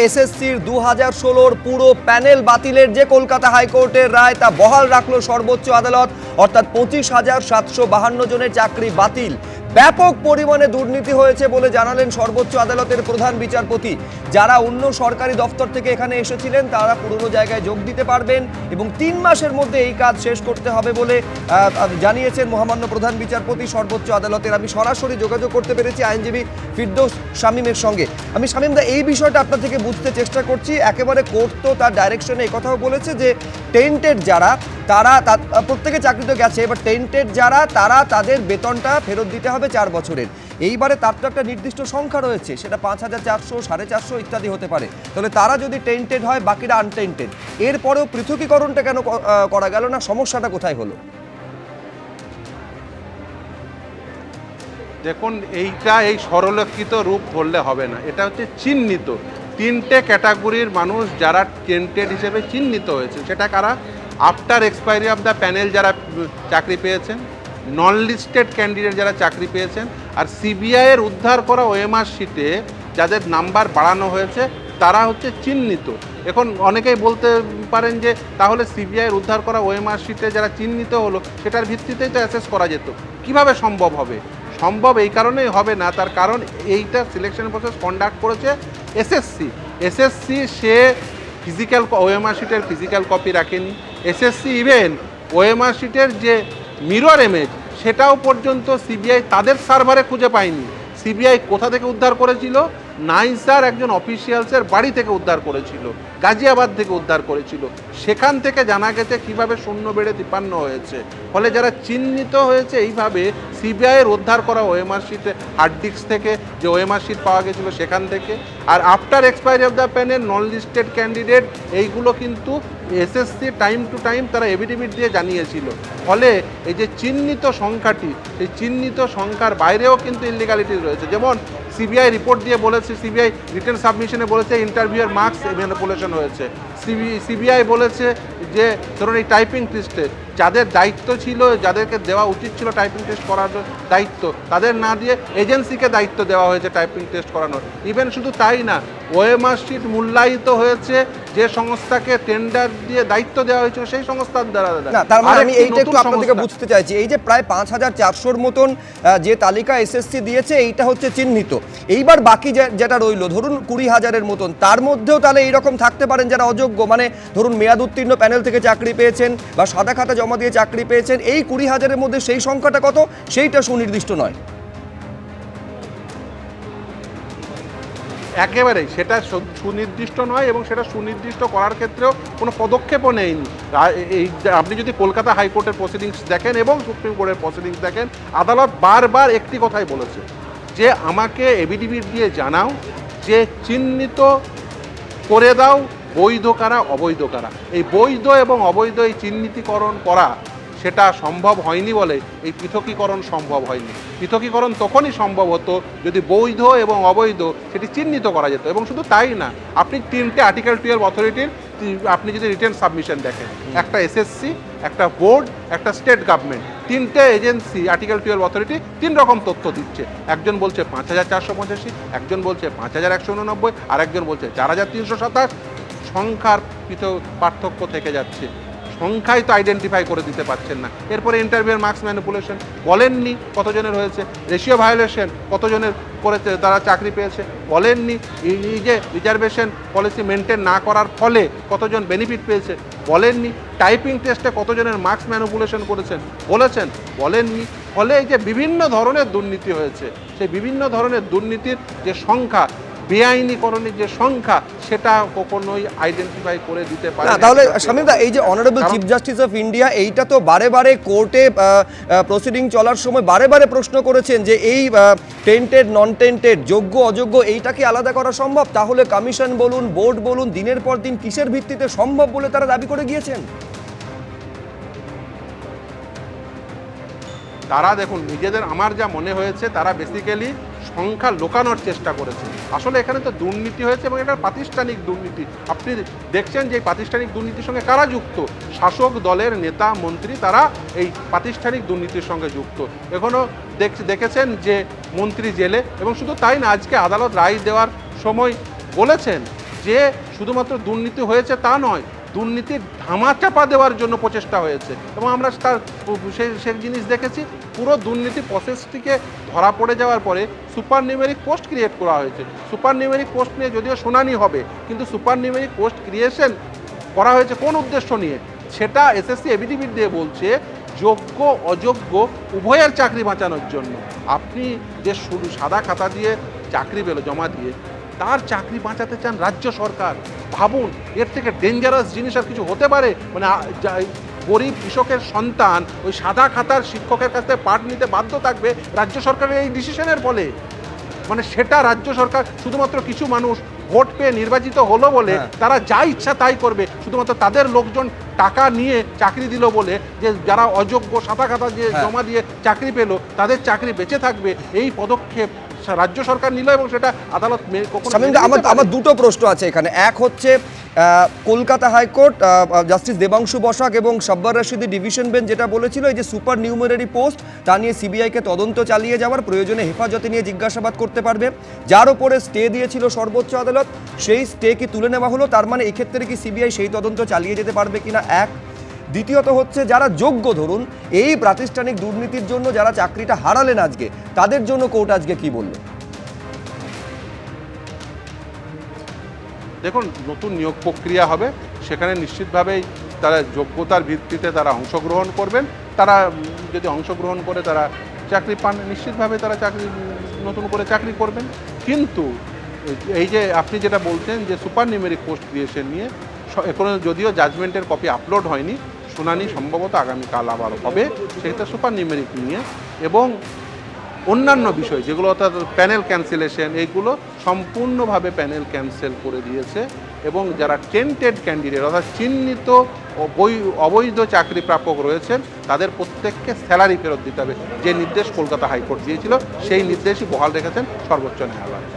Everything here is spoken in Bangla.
এসএসসির 2016 পুরো প্যানেল বাতিলের যে কলকাতা হাইকোর্টের রায় তা বহাল রাখলো সর্বোচ্চ আদালত। অর্থাৎ 25,752 জনের চাকরি বাতিল। ব্যাপক পরিমাণে দুর্নীতি হয়েছে বলে জানালেন সর্বোচ্চ আদালতের প্রধান বিচারপতি। যারা অন্য সরকারি দপ্তর থেকে এখানে এসেছিলেন তারা পুরনো জায়গায় যোগ দিতে পারবেন এবং 3 মাসের মধ্যে এই কাজ শেষ করতে হবে বলে জানিয়েছেন মহামান্য প্রধান বিচারপতি সর্বোচ্চ আদালতের। আমি সরাসরি যোগাযোগ করতে পেরেছি আইনজীবী ফিরদৌস শামীমের সঙ্গে। আমি শামীমদা এই বিষয়টা আপনার থেকে বুঝতে চেষ্টা করছি। একেবারে কোর্ট তো তার ডাইরেকশনে এই কথাও বলেছে যে টেন্টেড যারা তারা প্রত্যেকে চাকরি তো গেছে, এবার টেন্টেড যারা তারা তাদের বেতনটা ফেরত দিতে হবে 4 বছরের। এইবারে তার তো একটা নির্দিষ্ট সংখ্যা রয়েছে, সেটা 5,400, 450 ইত্যাদি হতে পারে। তাহলে তারা যদি টেন্টেড হয়, বাকিরা আনটেন্টেড, এরপরেও পৃথকীকরণটা কেন করা গেল না? সমস্যাটা কোথায় হলো? দেখুন, এই সরলীকৃত রূপ ধরলে হবে না। এটা হচ্ছে চিহ্নিত 3টে ক্যাটাগরির মানুষ যারা টেন্টেড হিসেবে চিহ্নিত হয়েছে। সেটা কারা? After expiry of the panel যারা চাকরি পেয়েছেন, নন লিস্টেড ক্যান্ডিডেট যারা চাকরি পেয়েছেন, আর সিবিআইয়ের উদ্ধার করা ওএমআর শিটে যাদের নাম্বার বাড়ানো হয়েছে তারা হচ্ছে চিহ্নিত। এখন অনেকেই বলতে পারেন যে তাহলে সিবিআইয়ের উদ্ধার করা ওএমআর শিটে যারা চিহ্নিত হলো সেটার ভিত্তিতেই তো অ্যাসেস করা যেত। কিভাবে সম্ভব হবে? সম্ভব এই কারণেই হবে না, তার কারণ এইটা সিলেকশন প্রসেস কন্ডাক্ট করেছে এসএসসি। সে ফিজিক্যাল ওএমআর শিটের ফিজিক্যাল কপি রাখেনি। এসএসসি ইভেন ওএমআর শিটের যে মিরর ইমেজ সেটাও পর্যন্ত সিবিআই তাদের সার্ভারে খুঁজে পায়নি। সিবিআই কোথা থেকে উদ্ধার করেছিল? নাইসার একজন অফিসিয়ালসের বাড়ি থেকে উদ্ধার করেছিল, গাজিয়াবাদ থেকে উদ্ধার করেছিল। সেখান থেকে জানা গেছে কীভাবে শূন্য বেড়ে 53 হয়েছে। ফলে যারা চিহ্নিত হয়েছে এইভাবে সিবিআইয়ের উদ্ধার করা ওএমআর শিটে হার্ড ডিস্ক থেকে যে ওএমআর শিট পাওয়া গেছিলো সেখান থেকে, আর after expiry of the panel non listed candidate, এইগুলো কিন্তু এসএসসি টাইম টু টাইম তারা এভিডেভিট দিয়ে জানিয়েছিল। ফলে এই যে চিহ্নিত সংখ্যাটি, সেই চিহ্নিত সংখ্যার বাইরেও কিন্তু ইলিগালিটিস রয়েছে। যেমন সিবিআই রিপোর্ট দিয়ে বলেছে, সিবিআই রিটেন সাবমিশনে বলেছে ইন্টারভিউয়ের মার্কস ম্যানিপুলেশন হয়েছে। সিবিআই বলেছে যে ধরুন এই টাইপিং টেস্টে যাদের দায়িত্ব ছিল, যাদেরকে দেওয়া উচিত ছিল টাইপিং টেস্ট করার দায়িত্ব, তাদের না দিয়ে এজেন্সিকে দায়িত্ব দেওয়া হয়েছে টাইপিং টেস্ট করানোর। ইভেন শুধু তাই না, ওএমআর শিট মূল্যায়িত হয়েছে যে সংস্থাকে টেন্ডার দিয়ে দায়িত্ব দেওয়া হয়েছিল সেই সংস্থার দ্বারা। তার মানে আমি এইটা একটু আপনার থেকে বুঝতে চাইছি, এই যে প্রায় 5,400-র মতন যে তালিকা এসএসসি দিয়েছে এইটা হচ্ছে চিহ্নিত। এইবার বাকি যেটা রইল ধরুন 20,000-এর মতন, তার মধ্যেও তাহলে এইরকম থাকতে পারেন যারা অযোগ্য, মানে ধরুন মেয়াদ উত্তীর্ণ প্যানেল থেকে চাকরি পেয়েছেন বা সাদা খাতা জমা দিয়ে চাকরি পেয়েছেন। এই 20,000-এর মধ্যে সেই সংখ্যাটা কত সেইটা সুনির্দিষ্ট নয়। একেবারেই সেটা সুনির্দিষ্ট নয়, এবং সেটা সুনির্দিষ্ট করার ক্ষেত্রেও কোনো পদক্ষেপও নেয়নি। এই আপনি যদি কলকাতা হাইকোর্টের প্রসিডিংস দেখেন এবং সুপ্রিম কোর্টের প্রসিডিংস দেখেন, আদালত বারবার একটি কথাই বলেছে যে আমাকে এভিডেভিট দিয়ে জানাও যে চিহ্নিত করে দাও বৈধ কারা অবৈধ কারা। এই বৈধ এবং অবৈধ এই চিহ্নিতকরণ করা সেটা সম্ভব হয়নি বলে এই পৃথকীকরণ সম্ভব হয়নি। পৃথকীকরণ তখনই সম্ভব হতো যদি বৈধ এবং অবৈধ সেটি চিহ্নিত করা যেত। এবং শুধু তাই না, আপনি 3টে আর্টিকেল 12 অথরিটির আপনি যদি রিটেন সাবমিশন দেখেন, একটা এসএসসি, একটা বোর্ড, একটা স্টেট গভর্নমেন্ট, 3টে এজেন্সি আর্টিকেল 12 অথরিটি 3 রকম তথ্য দিচ্ছে। একজন বলছে 5,485, একজন বলছে 5,189, আর একজন বলছে 4,327। সংখ্যার পার্থক্য থেকে যাচ্ছে, সংখ্যাই তো আইডেন্টিফাই করে দিতে পারছেন না। এরপরে ইন্টারভিউয়ের মার্কস ম্যানিপুলেশন বলেননি কতজনের হয়েছে, রেশিও ভায়োলেশন কতজনের করেছে তারা চাকরি পেয়েছে বলেননি, এই যে রিজার্ভেশন পলিসি মেনটেন না করার ফলে কতজন বেনিফিট পেয়েছে বলেননি, টাইপিং টেস্টে কতজনের মার্কস ম্যানিপুলেশন করেছেন বলেছেন বলেননি। ফলে এই যে বিভিন্ন ধরনের দুর্নীতি হয়েছে, সেই বিভিন্ন ধরনের দুর্নীতির যে সংখ্যা, বেআইনিকরণের যে সংখ্যা, সেটা কখনোই আইডেন্টিফাই করে দিতে পারে না। তাহলে শামীমদা, এই যে honourable chief justice of India এইটা তো বারে বারে কোর্টে প্রসিডিং চলার সময় বারে বারে প্রশ্ন করেছেন যে এই টেন্টেড নন টেন্টেড, যোগ্য অযোগ্য, এইটাকে আলাদা করা সম্ভব? তাহলে কমিশন বলুন, বোর্ড বলুন, দিনের পর দিন কিসের ভিত্তিতে সম্ভব বলে তারা দাবি করে গিয়েছেন? তারা দেখুন, নিজেদের আমার যা মনে হয়েছে তারা বেসিক্যালি সংখ্যা লোকানোর চেষ্টা করেছে। আসলে এখানে তো দুর্নীতি হয়েছে এবং এটা প্রাতিষ্ঠানিক দুর্নীতি। আপনি দেখছেন যে এই প্রাতিষ্ঠানিক দুর্নীতির সঙ্গে কারা যুক্ত? শাসক দলের নেতা মন্ত্রী, তারা এই প্রাতিষ্ঠানিক দুর্নীতির সঙ্গে যুক্ত। এখনও দেখেছেন যে মন্ত্রী জেলে। এবং শুধু তাই না, আজকে আদালত রায় দেওয়ার সময় বলেছেন যে শুধুমাত্র দুর্নীতি হয়েছে তা নয়, দুর্নীতির ধামাচাপা দেওয়ার জন্য প্রচেষ্টা হয়েছে এবং আমরা তার সে জিনিস দেখেছি। পুরো দুর্নীতি প্রসেসটিকে ধরা পড়ে যাওয়ার পরে সুপার নিউমেরিক পোস্ট ক্রিয়েট করা হয়েছে। সুপার নিউমেরিক পোস্ট নিয়ে যদিও শুনানি হবে, কিন্তু সুপার নিউমেরিক পোস্ট ক্রিয়েশন করা হয়েছে কোন উদ্দেশ্য নিয়ে, সেটা এসএসসি এফিডেভিট দিয়ে বলছে যোগ্য অযোগ্য উভয়ের চাকরি বাঁচানোর জন্য। আপনি যে শুধু সাদা খাতা দিয়ে চাকরি পেল জমা দিয়ে, তার চাকরি বাঁচাতে চান রাজ্য সরকার। ভাবুন, এর থেকে ডেঞ্জারাস জিনিস আর কিছু হতে পারে? মানে গরিব কৃষকের সন্তান ওই সাদা খাতার শিক্ষকের কাছ থেকে পাঠ নিতে বাধ্য থাকবে রাজ্য সরকারের এই ডিসিশনের ফলে। মানে সেটা রাজ্য সরকার শুধুমাত্র কিছু মানুষ ভোট পেয়ে নির্বাচিত হলো বলে তারা যা ইচ্ছা তাই করবে, শুধুমাত্র তাদের লোকজন টাকা নিয়ে চাকরি দিল বলে যে যারা অযোগ্য সাদা খাতা দিয়ে জমা দিয়ে চাকরি পেল তাদের চাকরি বেঁচে থাকবে, এই পদক্ষেপ রাজ্য সরকার নিল এবং সেটা আদালত আমার দুটো প্রশ্ন আছে এখানে। এক হচ্ছে কলকাতা হাইকোর্ট জাস্টিস দেবাংশু বসাক এবং সাব্বার রশিদি ডিভিশন বেঞ্চ যেটা বলেছিল এই যে সুপার নিউমেরারি পোস্ট তা নিয়ে সিবিআইকে তদন্ত চালিয়ে যাওয়ার প্রয়োজনে হেফাজতে নিয়ে জিজ্ঞাসাবাদ করতে পারবে, যার উপরে স্টে দিয়েছিল সর্বোচ্চ আদালত সেই স্টে কি তুলে নেওয়া হলো? তার মানে এক্ষেত্রে কি সিবিআই সেই তদন্ত চালিয়ে যেতে পারবে কিনা? এক। দ্বিতীয়ত হচ্ছে যারা যোগ্য, ধরুন এই প্রাতিষ্ঠানিক দুর্নীতির জন্য যারা চাকরিটা হারালেন আজকে, তাদের জন্য কোর্ট আজকে কি বলল? দেখুন, নতুন নিয়োগ প্রক্রিয়া হবে, সেখানে নিশ্চিতভাবেই তারা যোগ্যতার ভিত্তিতে তারা অংশগ্রহণ করবেন। তারা যদি অংশগ্রহণ করে তারা চাকরি পান, নিশ্চিতভাবে তারা নতুন করে চাকরি করবেন। কিন্তু এই যে আপনি যেটা বলছেন যে সুপার নিউমেরিক পোস্ট ক্রিয়েশন নিয়ে, এখনো যদিও জাজমেন্টের কপি আপলোড হয়নি, শুনানি সম্ভবত আগামীকাল আবার হবে সেটা সুপার নিউমেরিক নিয়ে, এবং অন্যান্য বিষয় যেগুলো অর্থাৎ প্যানেল ক্যান্সেলেশন, এইগুলো সম্পূর্ণভাবে প্যানেল ক্যান্সেল করে দিয়েছে এবং যারা টেন্টেড ক্যান্ডিডেট অর্থাৎ চিহ্নিত অবৈধ চাকরি প্রাপক রয়েছেন তাদের প্রত্যেককে স্যালারি ফেরত দিতে হবে, যে নির্দেশ কলকাতা হাইকোর্ট দিয়েছিল সেই নির্দেশই বহাল রেখেছেন সর্বোচ্চ ন্যায়ালয়।